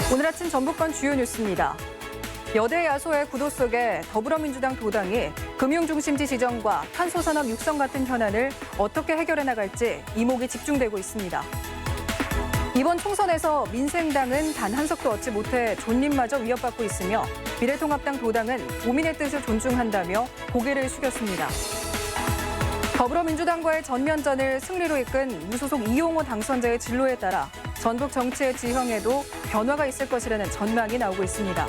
오늘 아침 전북권 주요 뉴스입니다. 여대 야소의 구도 속에 더불어민주당 도당이 금융중심지 지정과 탄소산업 육성 같은 현안을 어떻게 해결해 나갈지 이목이 집중되고 있습니다. 이번 총선에서 민생당은 단 한 석도 얻지 못해 존립마저 위협받고 있으며 미래통합당 도당은 도민의 뜻을 존중한다며 고개를 숙였습니다. 더불어민주당과의 전면전을 승리로 이끈 무소속 이용호 당선자의 진로에 따라 전북 정치의 지형에도 변화가 있을 것이라는 전망이 나오고 있습니다.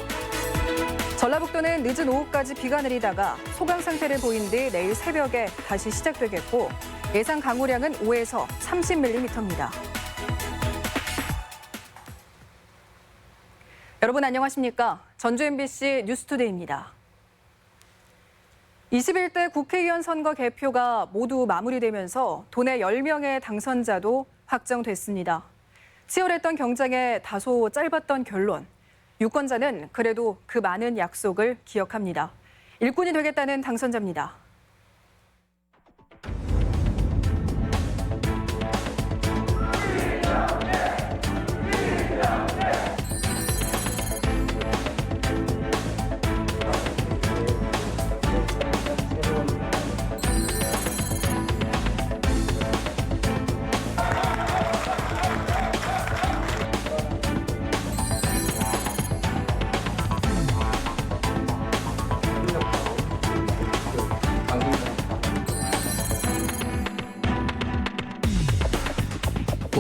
전라북도는 늦은 오후까지 비가 내리다가 소강 상태를 보인 뒤 내일 새벽에 다시 시작되겠고 예상 강우량은 5에서 30mm입니다. 여러분 안녕하십니까? 전주 MBC 뉴스투데이입니다. 21대 국회의원 선거 개표가 모두 마무리되면서 도내 10명의 당선자도 확정됐습니다. 치열했던 경쟁에 다소 짧았던 결론. 유권자는 그래도 그 많은 약속을 기억합니다. 일꾼이 되겠다는 당선자입니다.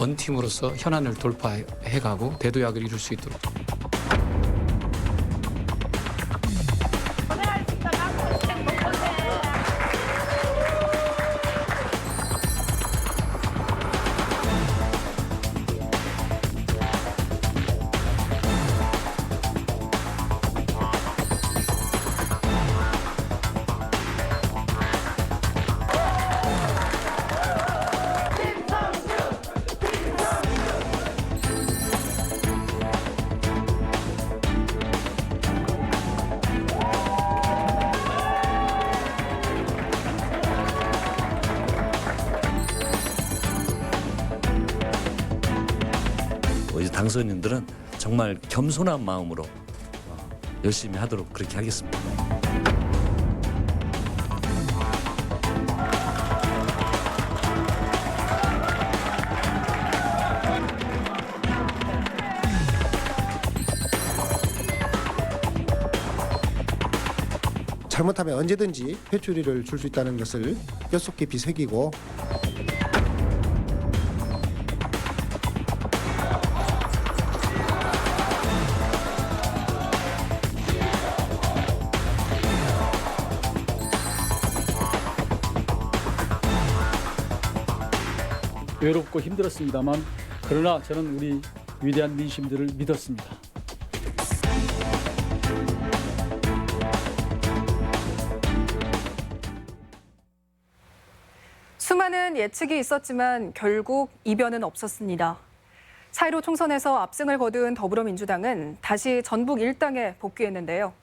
원팀으로서 현안을 돌파해가고 대도약을 이룰 수 있도록. 이제 당선인들은 정말 겸손한 마음으로 열심히 하도록 그렇게 하겠습니다. 잘못하면 언제든지 회초리를 줄 수 있다는 것을 뼛속 깊이 새기고 외롭고 힘들었습니다만 그러나 저는 우리 위대한 민심들을 믿었습니다. 수많은 예측이 있었지만 결국 이변은 없었습니다. 4.15 총선에서 압승을 거둔 더불어민주당은 다시 전북 1당에 복귀했는데요.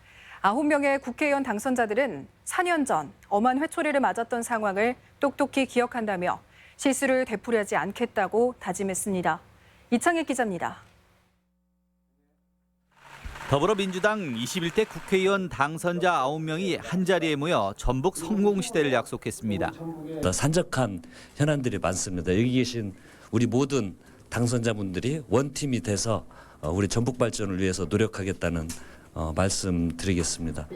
9명의 국회의원 당선자들은 4년 전 엄한 회초리를 맞았던 상황을 똑똑히 기억한다며 실수를 되풀이하지 않겠다고 다짐했습니다. 이창익 기자입니다. 더불어민주당 21대 국회의원 당선자 9명이 한자리에 모여 전북 성공시대를 약속했습니다. 산적한 현안들이 많습니다. 여기 계신 우리 모든 당선자분들이 원팀이 돼서 우리 전북 발전을 위해서 노력하겠다는 말씀드리겠습니다.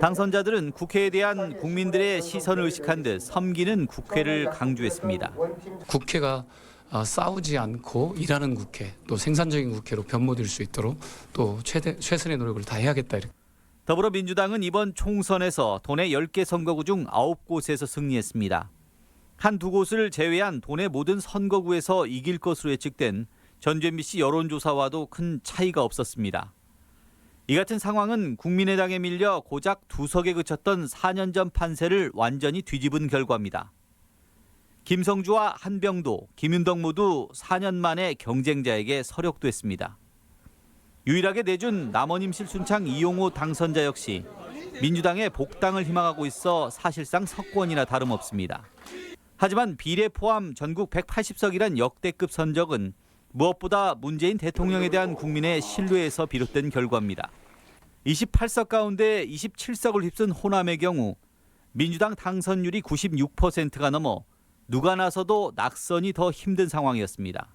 당선자들은 국회에 대한 국민들의 시선을 의식한 듯 섬기는 국회를 강조했습니다. 국회가 싸우지 않고 일하는 국회, 또 생산적인 국회로 변모될 수 있도록 또 최선의 노력을 다해야겠다. 더불어민주당은 이번 총선에서 도내 10개 선거구 중 9곳에서 승리했습니다. 한두 곳을 제외한 도내 모든 선거구에서 이길 것으로 예측된 전주 MBC 여론조사와도 큰 차이가 없었습니다. 이 같은 상황은 국민의당에 밀려 고작 2석에 그쳤던 4년 전 판세를 완전히 뒤집은 결과입니다. 김성주와 한병도, 김윤덕 모두 4년 만에 경쟁자에게 서력됐습니다. 유일하게 내준 남원임실 순창 이용호 당선자 역시 민주당의 복당을 희망하고 있어 사실상 석권이나 다름없습니다. 하지만 비례 포함 전국 180석이란 역대급 선적은 무엇보다 문재인 대통령에 대한 국민의 신뢰에서 비롯된 결과입니다. 28석 가운데 27석을 휩쓴 호남의 경우 민주당 당선율이 96%가 넘어 누가 나서도 낙선이 더 힘든 상황이었습니다.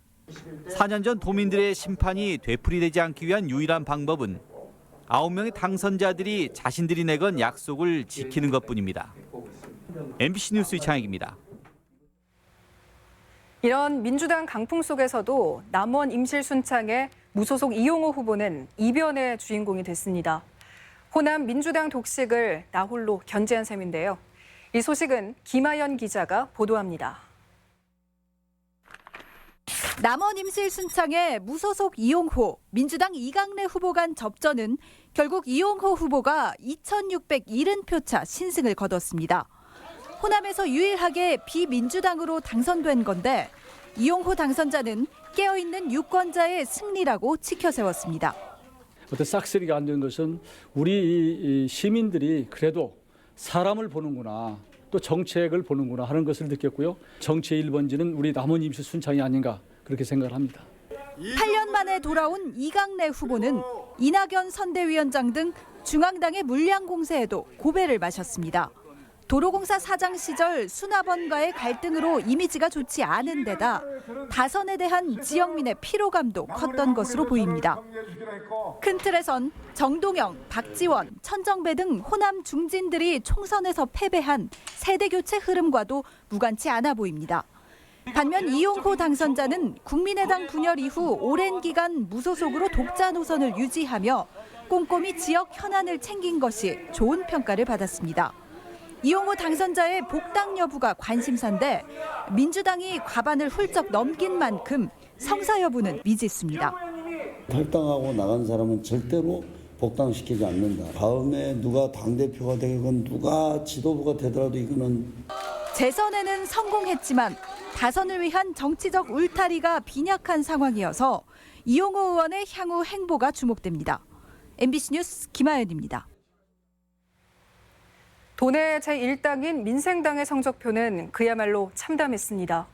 4년 전 도민들의 심판이 되풀이되지 않기 위한 유일한 방법은 9명의 당선자들이 자신들이 내건 약속을 지키는 것뿐입니다. MBC 뉴스 이창익입니다. 이런 민주당 강풍 속에서도 남원 임실 순창의 무소속 이용호 후보는 이변의 주인공이 됐습니다. 호남 민주당 독식을 나홀로 견제한 셈인데요. 이 소식은 김하연 기자가 보도합니다. 남원 임실 순창의 무소속 이용호, 민주당 이강래 후보 간 접전은 결국 이용호 후보가 2,670표 차 신승을 거뒀습니다. 호남에서 유일하게 비민주당으로 당선된 건데 이용호 당선자는 깨어있는 유권자의 승리라고 치켜세웠습니다. 어떤 싹쓸이가 안 된 것은 우리 시민들이 그래도 사람을 보는구나, 또 정책을 보는구나 하는 것을 느꼈고요. 정치의 1번지는 우리 남원 임실 순창이 아닌가 그렇게 생각을 합니다. 8년 만에 돌아온 이강래 후보는 이낙연 선대위원장 등 중앙당의 물량 공세에도 고배를 마셨습니다. 도로공사 사장 시절 수납원과의 갈등으로 이미지가 좋지 않은 데다 다선에 대한 지역민의 피로감도 컸던 것으로 보입니다. 큰 틀에선 정동영, 박지원, 천정배 등 호남 중진들이 총선에서 패배한 세대교체 흐름과도 무관치 않아 보입니다. 반면 이용호 당선자는 국민의당 분열 이후 오랜 기간 무소속으로 독자 노선을 유지하며 꼼꼼히 지역 현안을 챙긴 것이 좋은 평가를 받았습니다. 이용호 당선자의 복당 여부가 관심사인데 민주당이 과반을 훌쩍 넘긴 만큼 성사 여부는 미지수입니다. 탈당하고 나간 사람은 절대로 복당시키지 않는다. 다음에 누가 당대표가 되건 누가 지도부가 되더라도 이거는 재선에는 성공했지만 다선을 위한 정치적 울타리가 빈약한 상황이어서 이용호 의원의 향후 행보가 주목됩니다. MBC 뉴스 김하연입니다. 도내 제1당인 민생당의 성적표는 그야말로 참담했습니다.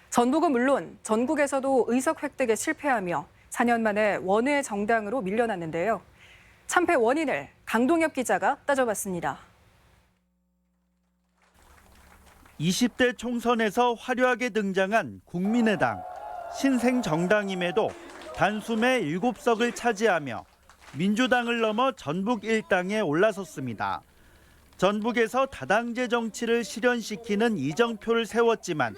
전북은 물론 전국에서도 의석 획득에 실패하며 4년 만에 원외 정당으로 밀려났는데요. 참패 원인을 강동엽 기자가 따져봤습니다. 20대 총선에서 화려하게 등장한 국민의당, 신생 정당임에도 단숨에 7석을 차지하며 민주당을 넘어 전북 1당에 올라섰습니다. 전북에서 다당제 정치를 실현시키는 이정표를 세웠지만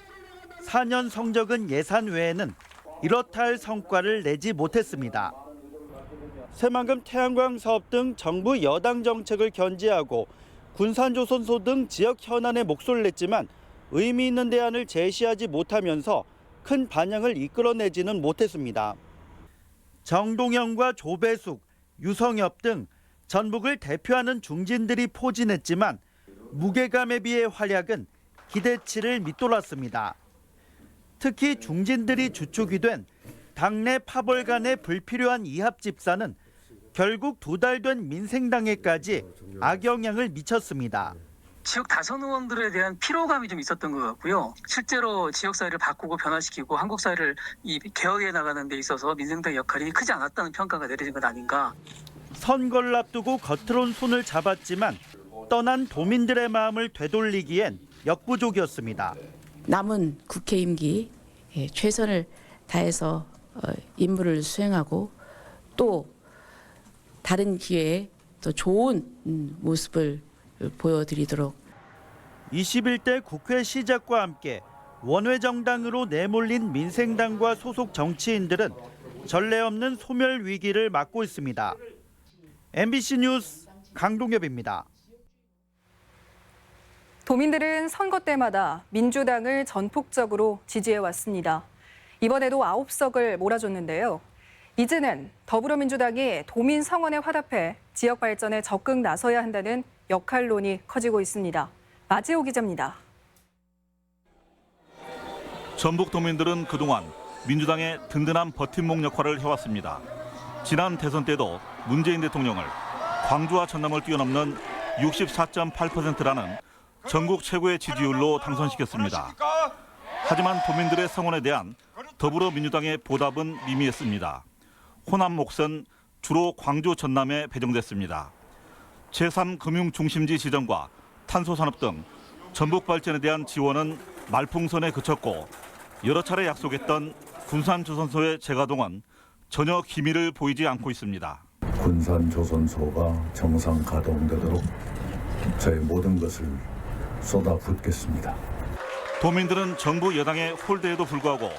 4년 성적은 예산 외에는 이렇다 할 성과를 내지 못했습니다. 새만금 태양광 사업 등 정부 여당 정책을 견제하고 군산조선소 등 지역 현안에 목소리를 냈지만 의미 있는 대안을 제시하지 못하면서 큰 반향을 이끌어내지는 못했습니다. 정동영과 조배숙, 유성엽 등 전북을 대표하는 중진들이 포진했지만 무게감에 비해 활약은 기대치를 밑돌았습니다. 특히 중진들이 주축이 된 당내 파벌 간의 불필요한 이합 집사는 결국 2달 된 민생당에까지 악영향을 미쳤습니다. 지역 다선 의원들에 대한 피로감이 좀 있었던 것 같고요. 실제로 지역사회를 바꾸고 변화시키고 한국사회를 이 개혁해 나가는 데 있어서 민생당의 역할이 크지 않았다는 평가가 내려진 것 아닌가. 선거를 앞두고 겉으론 손을 잡았지만 떠난 도민들의 마음을 되돌리기엔 역부족이었습니다. 남은 국회 임기 최선을 다해서 임무를 수행하고 또 다른 기회에 더 좋은 모습을 보여드리도록 21대 국회 시작과 함께 원외정당으로 내몰린 민생당과 소속 정치인들은 전례 없는 소멸 위기를 맞고 있습니다. MBC 뉴스 강동엽입니다. 도민들은 선거 때마다 민주당을 전폭적으로 지지해왔습니다. 이번에도 9석을 몰아줬는데요. 이제는 더불어민주당이 도민 성원에 화답해 지역 발전에 적극 나서야 한다는 역할론이 커지고 있습니다. 마지호 기자입니다. 전북 도민들은 그동안 민주당의 든든한 버팀목 역할을 해왔습니다. 지난 대선 때도 문재인 대통령을 광주와 전남을 뛰어넘는 64.8%라는 전국 최고의 지지율로 당선시켰습니다. 하지만 도민들의 성원에 대한 더불어민주당의 보답은 미미했습니다. 호남 몫은 주로 광주 전남에 배정됐습니다. 제3금융중심지 지정과 탄소산업 등 전북 발전에 대한 지원은 말풍선에 그쳤고 여러 차례 약속했던 군산조선소의 재가동은 전혀 기미를 보이지 않고 있습니다. 군산조선소가 정상 가동되도록 저의 모든 것을 쏟아붓겠습니다. 도민들은 정부 여당의 홀대에도 불구하고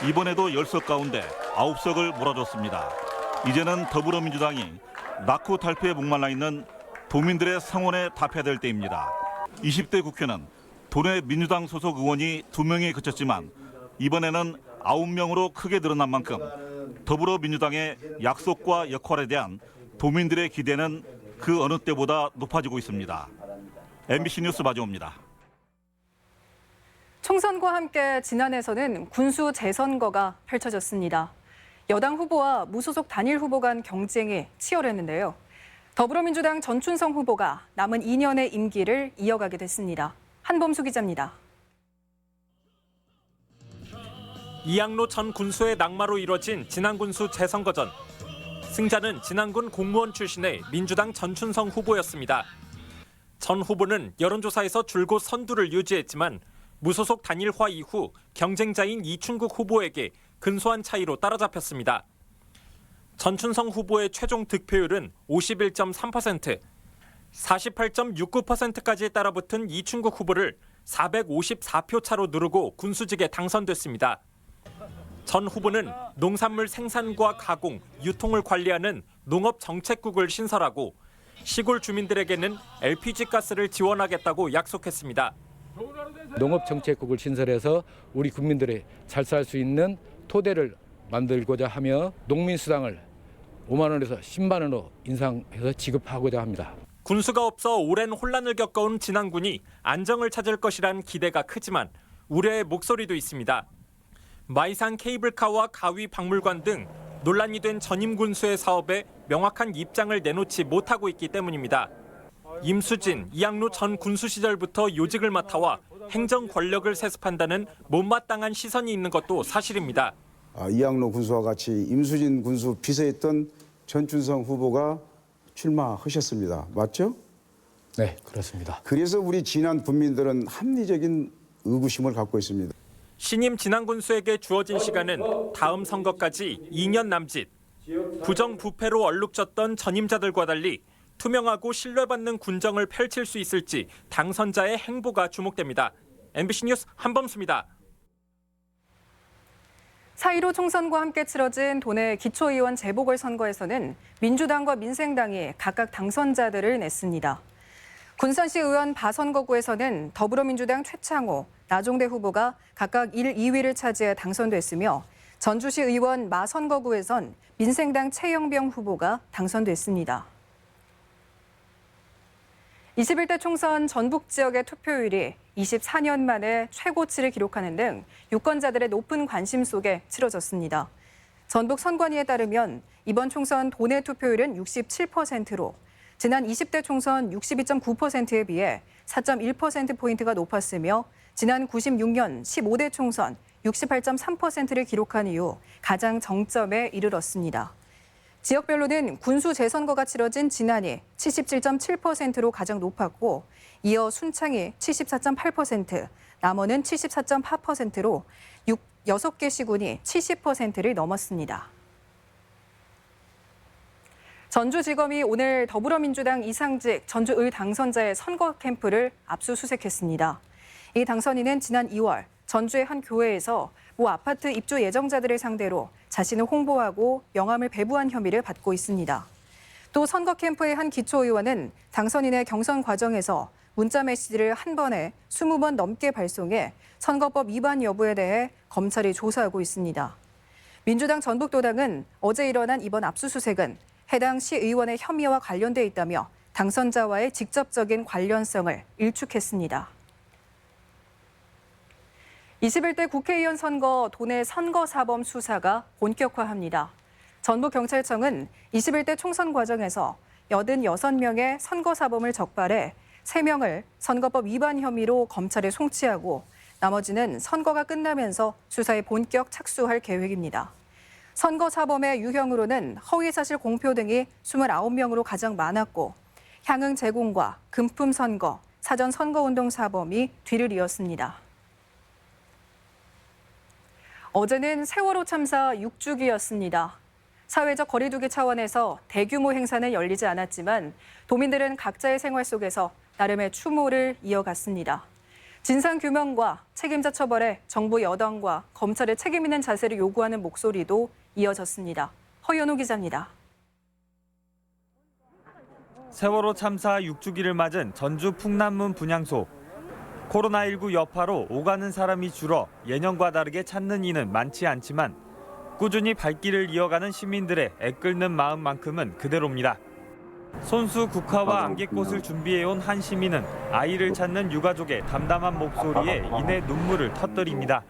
이번에도 10석 가운데 9석을 몰아줬습니다. 이제는 더불어민주당이 낙후 탈피에 목말라 있는 도민들의 성원에 답해야 될 때입니다. 20대 국회는 도내 민주당 소속 의원이 2명에 그쳤지만 이번에는 9명으로 크게 늘어난 만큼 더불어민주당의 약속과 역할에 대한 도민들의 기대는 그 어느 때보다 높아지고 있습니다. MBC 뉴스 마주호입니다. 총선과 함께 지난해에서는 군수 재선거가 펼쳐졌습니다. 여당 후보와 무소속 단일 후보 간 경쟁이 치열했는데요. 더불어민주당 전춘성 후보가 남은 2년의 임기를 이어가게 됐습니다. 한범수 기자입니다. 이양로 전 군수의 낙마로 이뤄진 진안군수 재선거전. 승자는 진안군 공무원 출신의 민주당 전춘성 후보였습니다. 전 후보는 여론조사에서 줄곧 선두를 유지했지만 무소속 단일화 이후 경쟁자인 이춘국 후보에게 근소한 차이로 따라잡혔습니다. 전춘성 후보의 최종 득표율은 51.3%, 48.69%까지 따라붙은 이춘국 후보를 454표 차로 누르고 군수직에 당선됐습니다. 전 후보는 농산물 생산과 가공, 유통을 관리하는 농업정책국을 신설하고 시골 주민들에게는 LPG 가스를 지원하겠다고 약속했습니다. 농업정책국을 신설해서 우리 국민들이 잘 살 수 있는 토대를 만들고자 하며 농민수당을 5만 원에서 10만 원으로 인상해서 지급하고자 합니다. 군수가 없어 오랜 혼란을 겪어온 진안군이 안정을 찾을 것이란 기대가 크지만 우려의 목소리도 있습니다. 마이산 케이블카와 가위 박물관 등 논란이 된 전임 군수의 사업에 명확한 입장을 내놓지 못하고 있기 때문입니다. 임수진, 이양로 전 군수 시절부터 요직을 맡아와 행정 권력을 세습한다는 못마땅한 시선이 있는 것도 사실입니다. 이양로 군수와 같이 임수진 군수 비서했던 전춘성 후보가 출마하셨습니다. 맞죠? 네, 그렇습니다. 그래서 우리 진안 군민들은 합리적인 의구심을 갖고 있습니다. 신임 진안 군수에게 주어진 시간은 다음 선거까지 2년 남짓. 부정부패로 얼룩졌던 전임자들과 달리 투명하고 신뢰받는 군정을 펼칠 수 있을지 당선자의 행보가 주목됩니다. MBC 뉴스 한범수입니다. 4.15 총선과 함께 치러진 도내 기초의원 재보궐선거에서는 민주당과 민생당이 각각 당선자들을 냈습니다. 군산시 의원 바선거구에서는 더불어민주당 최창호, 나종대 후보가 각각 1, 2위를 차지해 당선됐으며 전주시 의원 마선거구에선 민생당 최영병 후보가 당선됐습니다. 21대 총선 전북 지역의 투표율이 24년 만에 최고치를 기록하는 등 유권자들의 높은 관심 속에 치러졌습니다. 전북 선관위에 따르면 이번 총선 도내 투표율은 67%로 지난 20대 총선 62.9%에 비해 4.1%포인트가 높았으며 지난 96년 15대 총선 68.3%를 기록한 이후 가장 정점에 이르렀습니다. 지역별로는 군수 재선거가 치러진 진안이 77.7%로 가장 높았고 이어 순창이 74.8%, 남원은 74.8%로 6개 시군이 70%를 넘었습니다. 전주지검이 오늘 더불어민주당 이상직 전주을 당선자의 선거 캠프를 압수수색했습니다. 이 당선인은 지난 2월 전주의 한 교회에서 모 아파트 입주 예정자들을 상대로 자신을 홍보하고 명함을 배부한 혐의를 받고 있습니다. 또 선거 캠프의 한 기초의원은 당선인의 경선 과정에서 문자 메시지를 한 번에 20번 넘게 발송해 선거법 위반 여부에 대해 검찰이 조사하고 있습니다. 민주당 전북도당은 어제 일어난 이번 압수수색은 해당 시의원의 혐의와 관련돼 있다며 당선자와의 직접적인 관련성을 일축했습니다. 21대 국회의원 선거 도내 선거사범 수사가 본격화합니다. 전북경찰청은 21대 총선 과정에서 86명의 선거사범을 적발해 3명을 선거법 위반 혐의로 검찰에 송치하고 나머지는 선거가 끝나면서 수사에 본격 착수할 계획입니다. 선거 사범의 유형으로는 허위사실 공표 등이 29명으로 가장 많았고 향응 제공과 금품 선거, 사전 선거운동 사범이 뒤를 이었습니다. 어제는 세월호 참사 6주기였습니다. 사회적 거리두기 차원에서 대규모 행사는 열리지 않았지만 도민들은 각자의 생활 속에서 나름의 추모를 이어갔습니다. 진상규명과 책임자 처벌에 정부 여당과 검찰의 책임 있는 자세를 요구하는 목소리도 이어졌습니다. 허연호 기자입니다. 세월호 참사 6주기를 맞은 전주 풍남문 분향소. 코로나19 여파로 오가는 사람이 줄어 예년과 다르게 찾는 이는 많지 않지만 꾸준히 발길을 이어가는 시민들의 애끓는 마음만큼은 그대로입니다. 손수 국화와 안개꽃을 준비해온 한 시민은 아이를 찾는 유가족의 담담한 목소리에 이내 눈물을 터뜨립니다.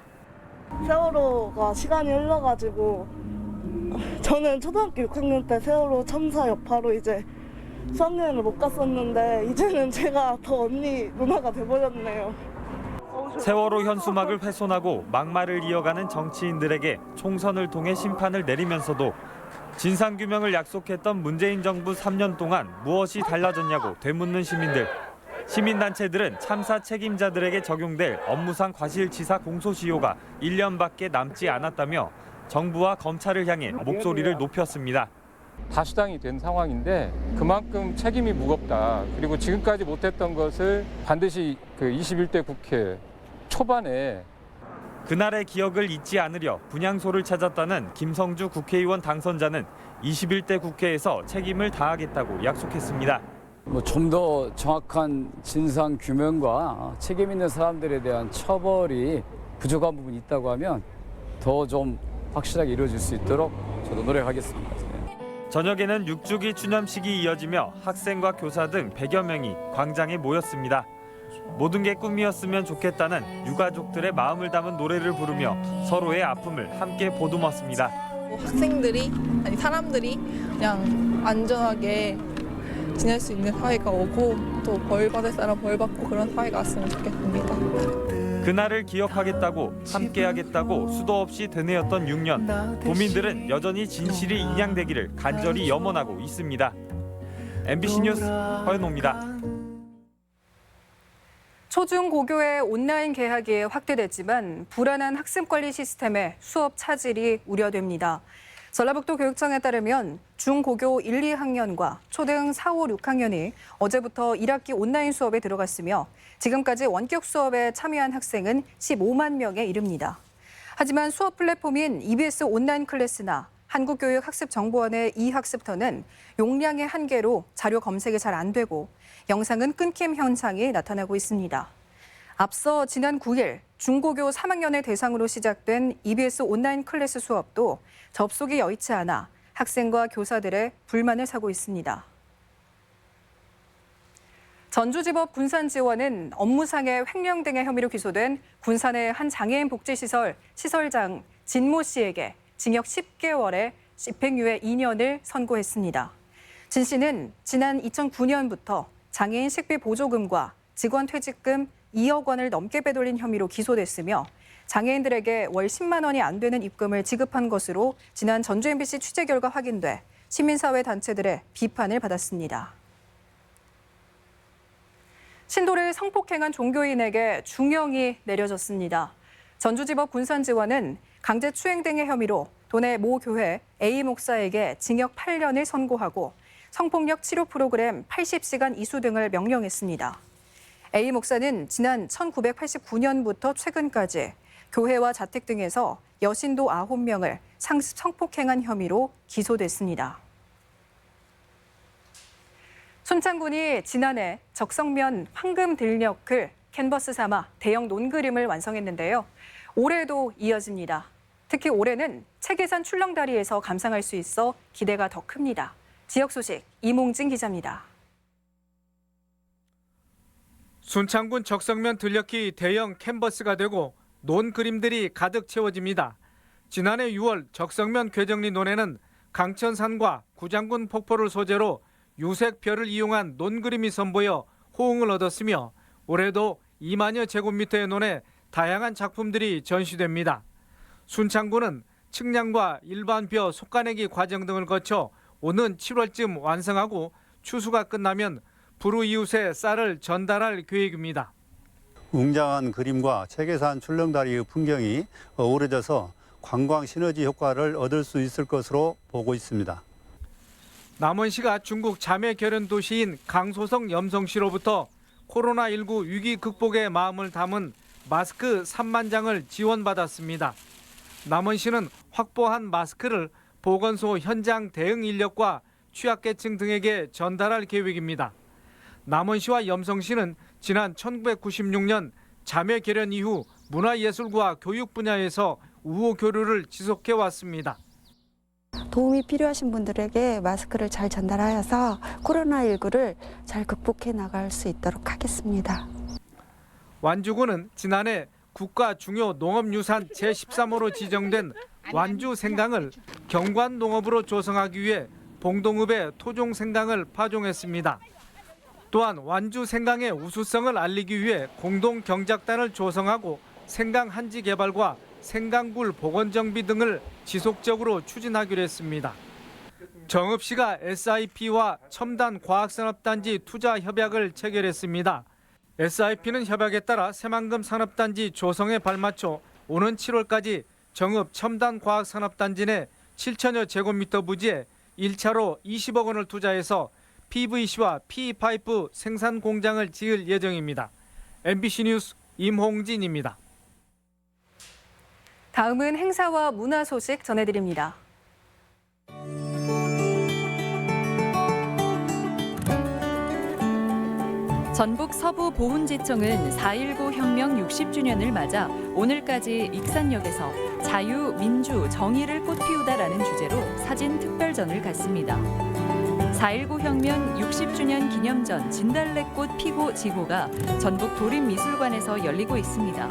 세월호가 시간이 흘러가지고 저는 초등학교 6학년 때 세월호 참사 여파로 이제 수학여행을 못 갔었는데 이제는 제가 더 언니 누나가 돼버렸네요. 세월호 현수막을 훼손하고 막말을 이어가는 정치인들에게 총선을 통해 심판을 내리면서도 진상규명을 약속했던 문재인 정부 3년 동안 무엇이 달라졌냐고 되묻는 시민들. 시민단체들은 참사 책임자들에게 적용될 업무상 과실치사 공소시효가 1년밖에 남지 않았다며 정부와 검찰을 향해 목소리를 높였습니다. 다수당이 된 상황인데 그만큼 책임이 무겁다. 그리고 지금까지 못했던 것을 반드시 그 21대 국회 초반에 그날의 기억을 잊지 않으려 분향소를 찾았다는 김성주 국회의원 당선자는 21대 국회에서 책임을 다하겠다고 약속했습니다. 좀 더 정확한 진상 규명과 책임 있는 사람들에 대한 처벌이 부족한 부분이 있다고 하면 더 좀 확실하게 이루어질 수 있도록 저도 노력하겠습니다. 저녁에는 6주기 추념식이 이어지며 학생과 교사 등 100여 명이 광장에 모였습니다. 모든 게 꿈이었으면 좋겠다는 유가족들의 마음을 담은 노래를 부르며 서로의 아픔을 함께 보듬었습니다. 학생들이 아니 사람들이 그냥 안전하게 지낼 수 있는 사회가 오고 또 벌 받을 사람 벌 받고 그런 사회가 왔으면 좋겠습니다. 그날을 기억하겠다고 함께하겠다고 수도 없이 되뇌었던 6년. 도민들은 여전히 진실이 인양되기를 간절히 염원하고 있습니다. MBC 뉴스 허연호입니다. 초중고교의 온라인 개학이 확대됐지만 불안한 학습관리 시스템에 수업 차질이 우려됩니다. 전라북도 교육청에 따르면 중고교 1, 2학년과 초등 4, 5, 6학년이 어제부터 1학기 온라인 수업에 들어갔으며 지금까지 원격 수업에 참여한 학생은 15만 명에 이릅니다. 하지만 수업 플랫폼인 EBS 온라인 클래스나 한국교육학습정보원의 이학습터는 용량의 한계로 자료 검색이 잘 안 되고 영상은 끊김 현상이 나타나고 있습니다. 앞서 지난 9일 중고교 3학년을 대상으로 시작된 EBS 온라인 클래스 수업도 접속이 여의치 않아 학생과 교사들의 불만을 사고 있습니다. 전주지법 군산지원은 업무상의 횡령 등의 혐의로 기소된 군산의 한 장애인 복지시설 시설장 진모 씨에게 징역 10개월에 집행유예 2년을 선고했습니다. 진 씨는 지난 2009년부터 장애인 식비 보조금과 직원 퇴직금 2억 원을 넘게 빼돌린 혐의로 기소됐으며 장애인들에게 월 10만 원이 안 되는 입금을 지급한 것으로 지난 전주 MBC 취재 결과 확인돼 시민사회 단체들의 비판을 받았습니다. 신도를 성폭행한 종교인에게 중형이 내려졌습니다. 전주지법 군산지원은 강제추행 등의 혐의로 도내 모 교회 A 목사에게 징역 8년을 선고하고 성폭력 치료 프로그램 80시간 이수 등을 명령했습니다. A 목사는 지난 1989년부터 최근까지 교회와 자택 등에서 여신도 9명을 상습 성폭행한 혐의로 기소됐습니다. 순창군이 지난해 적성면 황금 들녘을 캔버스 삼아 대형 논그림을 완성했는데요. 올해도 이어집니다. 특히 올해는 체계산 출렁다리에서 감상할 수 있어 기대가 더 큽니다. 지역 소식 이몽진 기자입니다. 순창군 적성면 들녘이 대형 캔버스가 되고 논 그림들이 가득 채워집니다. 지난해 6월 적성면 궤정리 논에는 강천산과 구장군 폭포를 소재로 유색 별을 이용한 논 그림이 선보여 호응을 얻었으며 올해도 2만여 제곱미터의 논에 다양한 작품들이 전시됩니다. 순창군은 측량과 일반벼 속가내기 과정 등을 거쳐 오는 7월쯤 완성하고 추수가 끝나면 불우이웃에 쌀을 전달할 계획입니다. 웅장한 그림과 체계산 출렁다리의 풍경이 어우러져서 관광 시너지 효과를 얻을 수 있을 것으로 보고 있습니다. 남원시가 중국 자매 결연 도시인 강소성 염성시로부터 코로나19 위기 극복의 마음을 담은 마스크 3만 장을 지원받았습니다. 남원시는 확보한 마스크를 보건소 현장 대응 인력과 취약계층 등에게 전달할 계획입니다. 남원시와 염성시는 지난 1996년 자매 결연 이후 문화예술과 교육 분야에서 우호 교류를 지속해 왔습니다. 도움이 필요하신 분들에게 마스크를 잘 전달하여서 코로나19를 잘 극복해 나갈 수 있도록 하겠습니다. 완주군은 지난해 국가 중요 농업유산 제13호로 지정된 완주 생강을 경관 농업으로 조성하기 위해 봉동읍에 토종 생강을 파종했습니다. 또한 완주 생강의 우수성을 알리기 위해 공동 경작단을 조성하고 생강 한지 개발과 생강굴 복원 정비 등을 지속적으로 추진하기로 했습니다. 정읍시가 SIP와 첨단과학산업단지 투자 협약을 체결했습니다. SIP는 협약에 따라 새만금 산업단지 조성에 발맞춰 오는 7월까지 정읍 첨단과학산업단지 내 7천여 제곱미터 부지에 1차로 20억 원을 투자해서 PVC와 PE 파이프 생산 공장을 지을 예정입니다. MBC 뉴스 임홍진입니다. 다음은 행사와 문화 소식 전해드립니다. 전북 서부 보훈지청은 4.19 혁명 60주년을 맞아 오늘까지 익산역에서 자유, 민주, 정의를 꽃피우다라는 주제로 사진 특별전을 갖습니다. 4.19 혁명 60주년 기념전 진달래꽃 피고 지고가 전북 도립미술관에서 열리고 있습니다.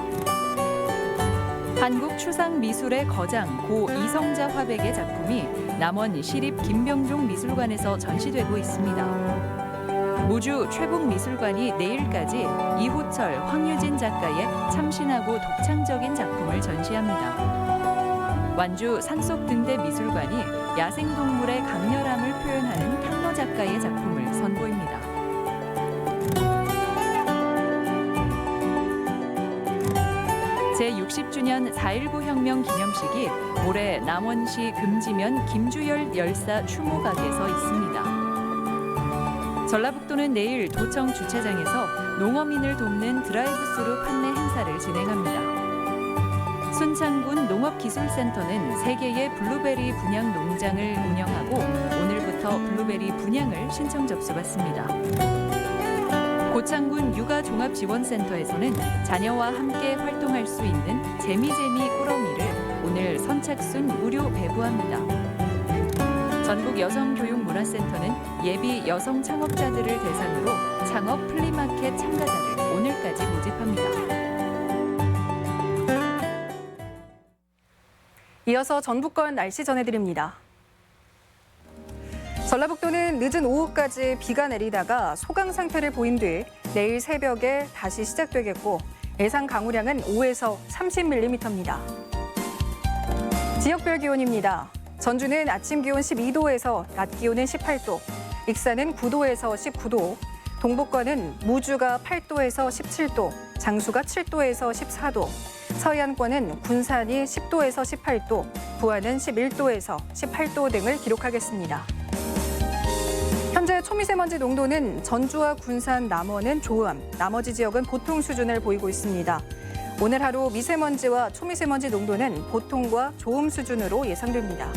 한국 추상미술의 거장 고 이성자 화백의 작품이 남원 시립 김병종 미술관에서 전시되고 있습니다. 무주 최북미술관이 내일까지 이호철, 황유진 작가의 참신하고 독창적인 작품을 전시합니다. 완주 산속등대 미술관이 야생동물의 강렬함을 표현하는 탕로 작가의 작품을 선보입니다. 제60주년 4.19 혁명 기념식이 올해 남원시 금지면 김주열 열사 추모각에서 있습니다. 전라북도는 내일 도청 주차장에서 농어민을 돕는 드라이브스루 판매 행사를 진행합니다. 순창군 농업기술센터는 3개의 블루베리 분양 농장을 운영하고 오늘부터 블루베리 분양을 신청 접수받습니다. 고창군 육아종합지원센터에서는 자녀와 함께 활동할 수 있는 재미재미 꾸러미를 오늘 선착순 무료 배부합니다. 전국 여성교육문화센터는 예비 여성 창업자들을 대상으로 창업 플리마켓 참가자를 오늘까지 모집합니다. 이어서 전북권 날씨 전해드립니다. 전라북도는 늦은 오후까지 비가 내리다가 소강 상태를 보인 뒤 내일 새벽에 다시 시작되겠고 예상 강우량은 5에서 30mm입니다. 지역별 기온입니다. 전주는 아침 기온 12도에서 낮 기온은 18도, 익산은 9도에서 19도, 동북권은 무주가 8도에서 17도, 장수가 7도에서 14도, 서해안권은 군산이 10도에서 18도, 부안은 11도에서 18도 등을 기록하겠습니다. 현재 초미세먼지 농도는 전주와 군산, 남원은 좋음, 나머지 지역은 보통 수준을 보이고 있습니다. 오늘 하루 미세먼지와 초미세먼지 농도는 보통과 좋음 수준으로 예상됩니다.